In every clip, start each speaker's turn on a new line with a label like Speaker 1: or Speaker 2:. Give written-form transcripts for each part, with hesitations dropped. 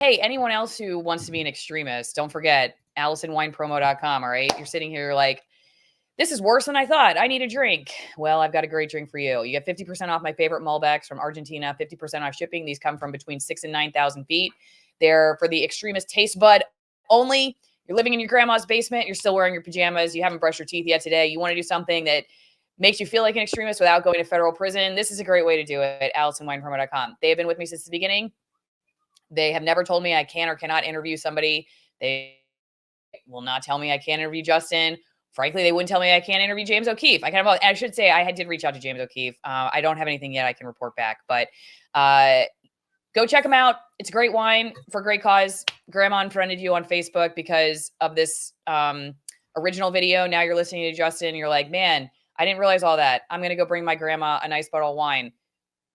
Speaker 1: Hey, anyone else who wants to be an extremist, don't forget AllisonWinePromo.com. All right. You're sitting here like, this is worse than I thought. I need a drink. Well, I've got a great drink for you. You get 50% off my favorite Malbecs from Argentina, 50% off shipping. These come from between 6,000 and 9,000 feet. They're for the extremist taste bud only. You're living in your grandma's basement. You're still wearing your pajamas. You haven't brushed your teeth yet today. You want to do something that makes you feel like an extremist without going to federal prison. This is a great way to do it. AllisonWinePromo.com. They have been with me since the beginning. They have never told me I can or cannot interview somebody. They will not tell me I can't interview Justin. Frankly, they wouldn't tell me I can't interview James O'Keefe. I should say I did reach out to James O'Keefe. I don't have anything yet I can report back, but go check them out. It's a great wine for a great cause. Grandma unfriended you on Facebook because of this original video. Now you're listening to Justin. You're like, man, I didn't realize all that. I'm going to go bring my grandma a nice bottle of wine.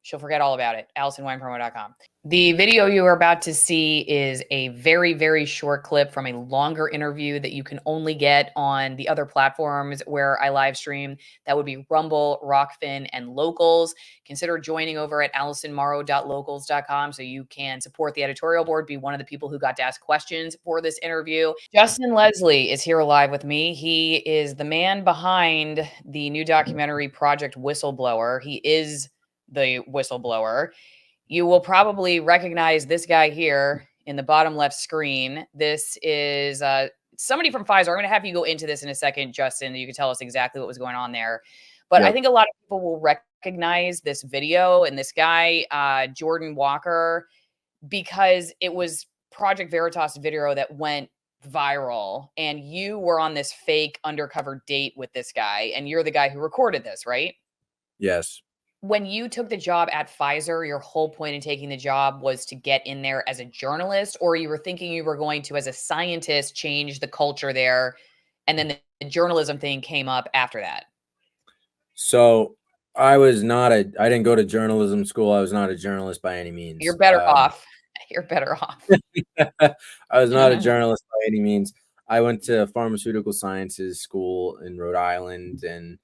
Speaker 1: She'll forget all about it. AllisonWinePromo.com. The video you are about to see is a very, very short clip from a longer interview that you can only get on the other platforms where I live stream. That would be Rumble, Rockfin, and Locals. Consider joining over at AllisonMorrow.locals.com so you can support the editorial board, be one of the people who got to ask questions for this interview. Justin Leslie is here live with me. He is the man behind the new documentary Project Whistleblower. He is the whistleblower. You will probably recognize this guy here in the bottom left screen. This is somebody from Pfizer. I'm going to have you go into this in a second, Justin. You can tell us exactly what was going on there. But I think a lot of people will recognize this video and this guy, Jordan Walker, because it was Project Veritas video that went viral. And you were on this fake undercover date with this guy. And you're the guy who recorded this, right?
Speaker 2: Yes.
Speaker 1: When you took the job at Pfizer, your whole point in taking the job was to get in there as a journalist, or you were thinking you were going to, as a scientist, change the culture there, and then the journalism thing came up after that?
Speaker 2: So I didn't go to journalism school. I was not a journalist by any means.
Speaker 1: You're better off. You're better off.
Speaker 2: I was not a journalist by any means. I went to pharmaceutical sciences school in Rhode Island, and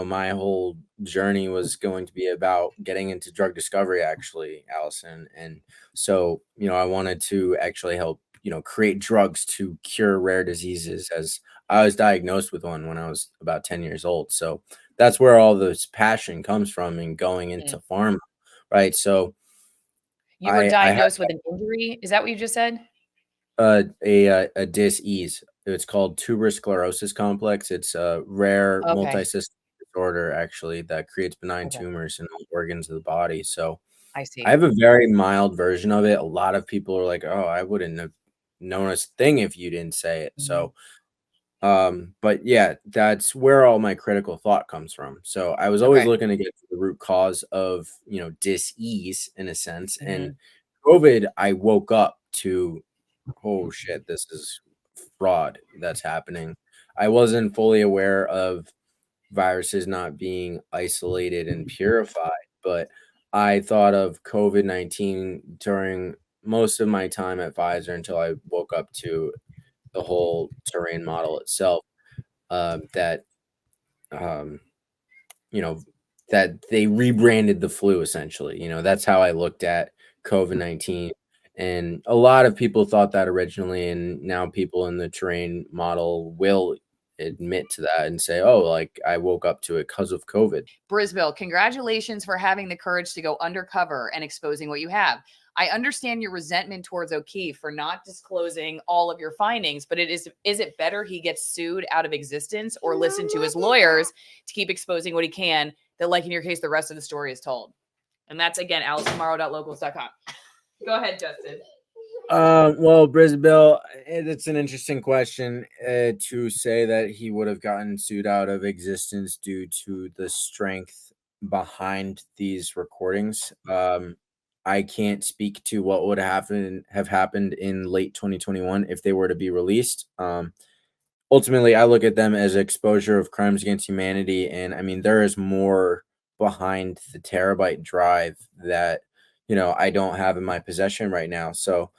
Speaker 2: my whole journey was going to be about getting into drug discovery, actually, Allison. And so, I wanted to actually help, create drugs to cure rare diseases, as I was diagnosed with one when I was about 10 years old. So that's where all this passion comes from in going into pharma, right? So
Speaker 1: you were diagnosed with an injury. Is that what you just said?
Speaker 2: A dis-ease. It's called tuberous sclerosis complex. It's a rare multisystem disorder, actually, that creates benign tumors in all organs of the body. So
Speaker 1: I see.
Speaker 2: I have a very mild version of it. A lot of people are like, oh, I wouldn't have known a thing if you didn't say it. So but yeah, that's where all my critical thought comes from. So I was always looking to get to the root cause of, dis-ease in a sense. And COVID, I woke up to, oh shit, this is fraud that's happening. I wasn't fully aware of viruses not being isolated and purified, but I thought of COVID-19 during most of my time at Pfizer until I woke up to the whole terrain model itself, that um, that they rebranded the flu, essentially. That's how I looked at COVID-19. And a lot of people thought that originally, and now people in the terrain model will admit to that and say, oh, like I woke up to it because of COVID.
Speaker 1: Brisbane, congratulations for having the courage to go undercover and exposing what you have. I understand your resentment towards O'Keefe for not disclosing all of your findings, but is it better he gets sued out of existence or listen to his lawyers to keep exposing what he can, that, like in your case, the rest of the story is told? And that's, again, AllisonMorrow.locals.com. Go ahead, Justin.
Speaker 2: Well, Brisbane, it's an interesting question to say that he would have gotten sued out of existence due to the strength behind these recordings. I can't speak to what would have happened in late 2021 if they were to be released. Ultimately, I look at them as exposure of crimes against humanity, and I mean there is more behind the terabyte drive that I don't have in my possession right now. So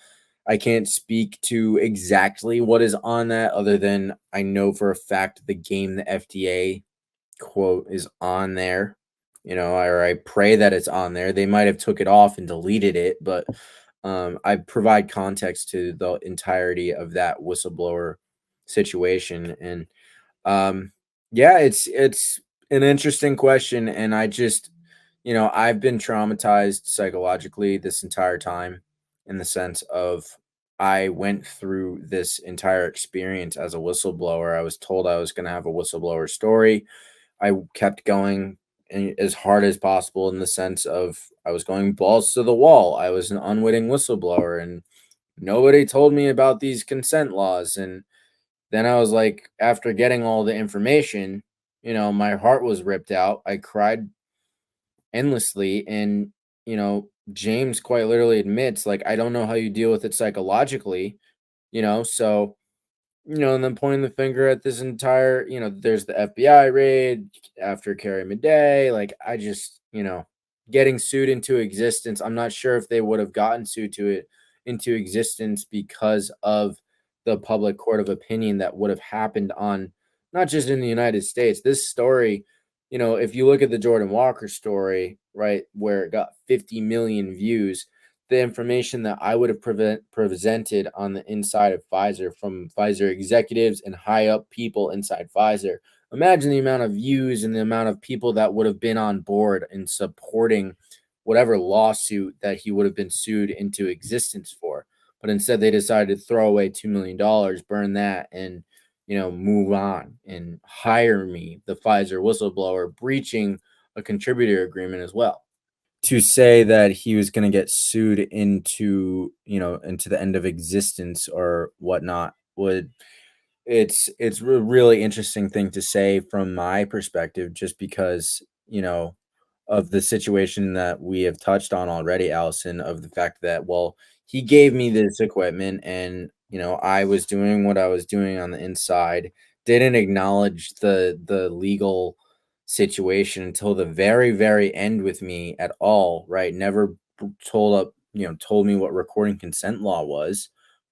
Speaker 2: I can't speak to exactly what is on that, other than I know for a fact the FDA quote is on there, or I pray that it's on there. They might have took it off and deleted it, but I provide context to the entirety of that whistleblower situation, and um, yeah, it's an interesting question, and I just, I've been traumatized psychologically this entire time, in the sense of I went through this entire experience as a whistleblower. I was told I was going to have a whistleblower story. I kept going as hard as possible, in the sense of I was going balls to the wall. I was an unwitting whistleblower, and nobody told me about these consent laws. And then I was like, after getting all the information, my heart was ripped out. I cried endlessly. And, James quite literally admits, like, I don't know how you deal with it psychologically, so and then pointing the finger at this entire, there's the FBI raid after Carrie Madej. Like, I just, getting sued into existence. I'm not sure if they would have gotten sued to it into existence because of the public court of opinion that would have happened on, not just in the United States. This story, if you look at the Jordan Walker story, right, where it got 50 million views, the information that I would have presented on the inside of Pfizer, from Pfizer executives and high up people inside Pfizer. Imagine the amount of views and the amount of people that would have been on board and supporting whatever lawsuit that he would have been sued into existence for. But instead, they decided to throw away $2 million, burn that, and move on and hire me, the Pfizer whistleblower, breaching a contributor agreement as well. To say that he was going to get sued into the end of existence or whatnot would it's a really interesting thing to say from my perspective, just because of the situation that we have touched on already, Allison, of the fact that, well, he gave me this equipment, and I was doing what I was doing on the inside, didn't acknowledge the legal situation until the very, very end with me at all, right? Never told me what recording consent law was.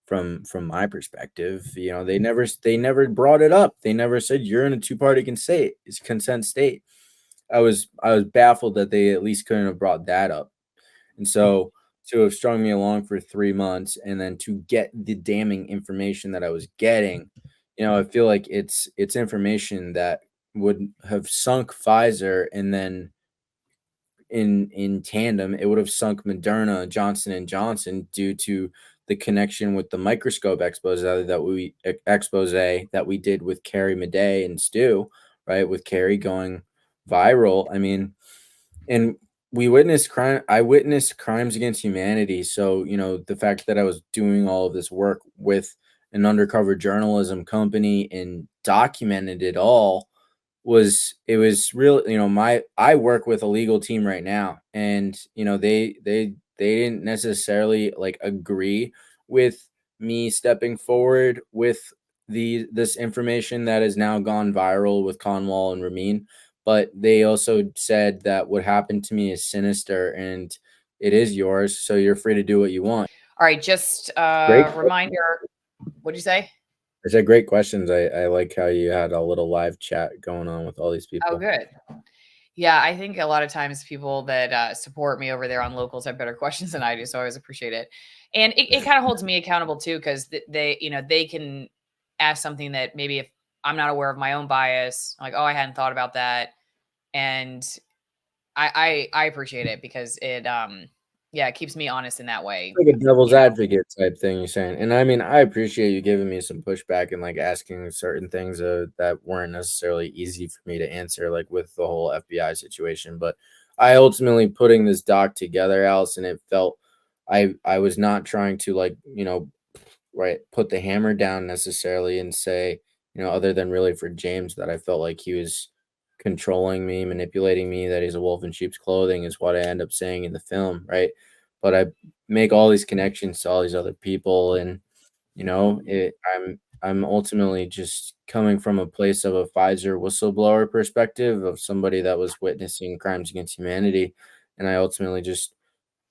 Speaker 2: From my perspective, they never brought it up. They never said you're in a two-party consent state. I was baffled that they at least couldn't have brought that up. And so, to have strung me along for 3 months, and then to get the damning information that I was getting, I feel like it's information that would have sunk Pfizer, and then in tandem, it would have sunk Moderna, Johnson and Johnson, due to the connection with the microscope expose that we did with Carrie Madej and Stu, right? With Carrie going viral. I mean, and I witnessed crimes against humanity. So, the fact that I was doing all of this work with an undercover journalism company and documented it all, it was real. My I work with a legal team right now, and they didn't necessarily like agree with me stepping forward with this information that has now gone viral with Conwall and Ramin, but they also said that what happened to me is sinister, and it is yours, so you're free to do what you want.
Speaker 1: All right, just
Speaker 2: Great.
Speaker 1: reminder. What'd you say?
Speaker 2: I said great questions. I like how you had a little live chat going on with all these
Speaker 1: Oh,
Speaker 2: people.
Speaker 1: good. Yeah, I think a lot of times people that support me over there on locals have better questions than I do, so I always appreciate it. And it kind of holds me accountable too, because they can ask something that maybe if I'm not aware of my own bias, like, oh, I hadn't thought about that, and I appreciate it, because it keeps me honest in that way.
Speaker 2: Like a devil's
Speaker 1: You know,
Speaker 2: advocate type thing you're saying. And I mean, I appreciate you giving me some pushback and like asking certain things that weren't necessarily easy for me to answer, like with the whole FBI situation. But I ultimately putting this doc together, Allison, it felt I was not trying to like, right, put the hammer down necessarily and say, other than really for James, that I felt like he was controlling me, manipulating me, that he's a wolf in sheep's clothing is what I end up saying in the film, right? But I make all these connections to all these other people, and I'm ultimately just coming from a place of a Pfizer whistleblower perspective, of somebody that was witnessing crimes against humanity, and I ultimately just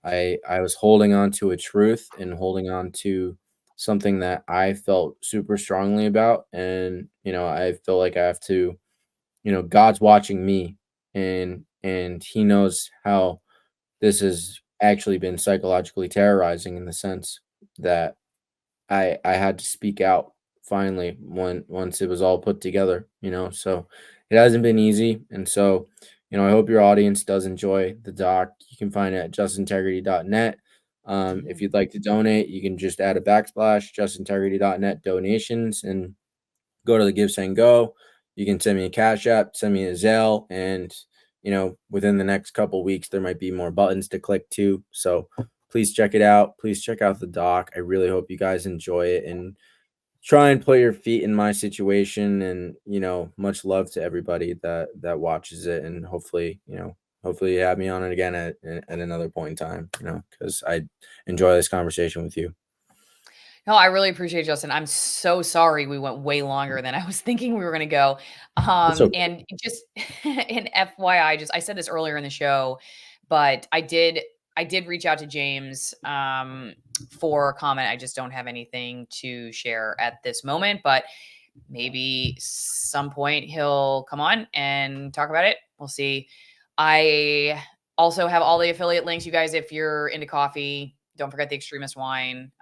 Speaker 2: I was holding on to a truth and holding on to something that I felt super strongly about, and I feel like I have to, God's watching me, and he knows how this has actually been psychologically terrorizing in the sense that I had to speak out finally once it was all put together, you know. So it hasn't been easy, and so I hope your audience does enjoy the doc. You can find it at justintegrity.net. If you'd like to donate, you can just add a backslash justintegrity.net donations and go to the Give Send Go. You can send me a Cash App, send me a Zelle, and within the next couple weeks, there might be more buttons to click to. So please check it out. Please check out the doc. I really hope you guys enjoy it and try and put your feet in my situation. And much love to everybody that watches it. And hopefully you have me on it again at another point in time. Because I enjoy this conversation with you.
Speaker 1: No, I really appreciate it, Justin. I'm so sorry we went way longer than I was thinking we were gonna go.
Speaker 2: It's okay.
Speaker 1: And just an FYI, I said this earlier in the show, but I did reach out to James for a comment. I just don't have anything to share at this moment, but maybe some point he'll come on and talk about it. We'll see. I also have all the affiliate links, you guys. If you're into coffee, don't forget the extremist wine.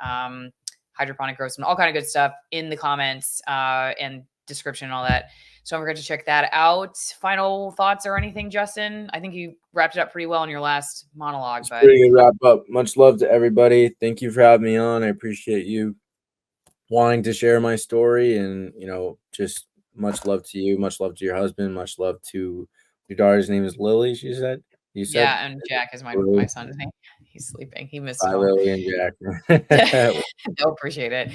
Speaker 1: Hydroponic roast and all kind of good stuff in the comments and description and all that. So don't forget to check that out. Final thoughts or anything, Justin? I think you wrapped it up pretty well in your last monologue,
Speaker 2: It's
Speaker 1: but
Speaker 2: pretty good wrap up. Much love to everybody. Thank you for having me on. I appreciate you wanting to share my story, and just much love to you. Much love to your husband. Much love to your daughter's name is Lily. You said
Speaker 1: yeah, and Jack is my
Speaker 2: Lily.
Speaker 1: son's name. He's sleeping. He missed it
Speaker 2: Bye,
Speaker 1: all.
Speaker 2: Lily and Jack.
Speaker 1: No, appreciate it.